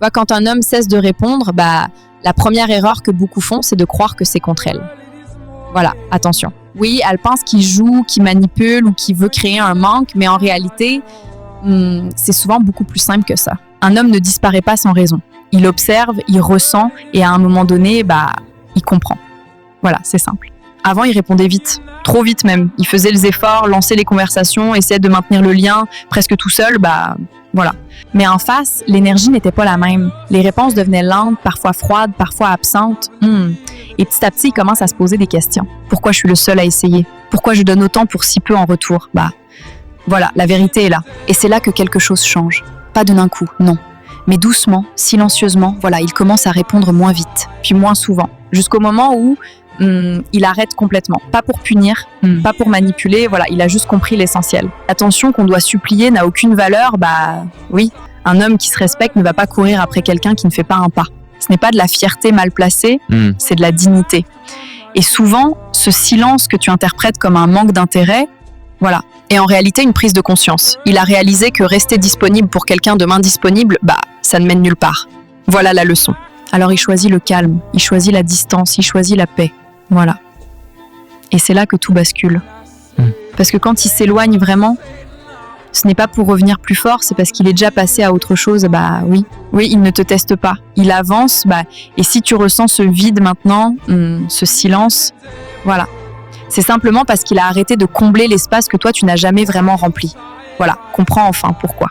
vois, quand un homme cesse de répondre, la première erreur que beaucoup font, c'est de croire que c'est contre elle. Voilà, attention. Oui, elle pense qu'il joue, qu'il manipule ou qu'il veut créer un manque, mais en réalité, c'est souvent beaucoup plus simple que ça. Un homme ne disparaît pas sans raison. Il observe, il ressent et à un moment donné, il comprend. Voilà, c'est simple. Avant, il répondait vite, trop vite même. Il faisait les efforts, lançait les conversations, essayait de maintenir le lien presque tout seul, voilà. Mais en face, l'énergie n'était pas la même. Les réponses devenaient lentes, parfois froides, parfois absentes. Et petit à petit, il commence à se poser des questions. Pourquoi je suis le seul à essayer? Pourquoi je donne autant pour si peu en retour? Voilà, la vérité est là. Et c'est là que quelque chose change. Pas d'un coup, non. Mais doucement, silencieusement, voilà, il commence à répondre moins vite, puis moins souvent. Jusqu'au moment où il arrête complètement. Pas pour punir, pas pour manipuler, voilà, il a juste compris l'essentiel. L'attention qu'on doit supplier n'a aucune valeur, oui. Un homme qui se respecte ne va pas courir après quelqu'un qui ne fait pas un pas. Ce n'est pas de la fierté mal placée, c'est de la dignité. Et souvent, ce silence que tu interprètes comme un manque d'intérêt, voilà, est en réalité une prise de conscience. Il a réalisé que rester disponible pour quelqu'un de indisponible, ça ne mène nulle part. Voilà la leçon. Alors il choisit le calme, il choisit la distance, il choisit la paix. Voilà. Et c'est là que tout bascule. Parce que quand il s'éloigne vraiment, ce n'est pas pour revenir plus fort, c'est parce qu'il est déjà passé à autre chose. Oui, il ne te teste pas. Il avance, et si tu ressens ce vide maintenant, ce silence, voilà. C'est simplement parce qu'il a arrêté de combler l'espace que toi, tu n'as jamais vraiment rempli. Voilà, comprends enfin pourquoi.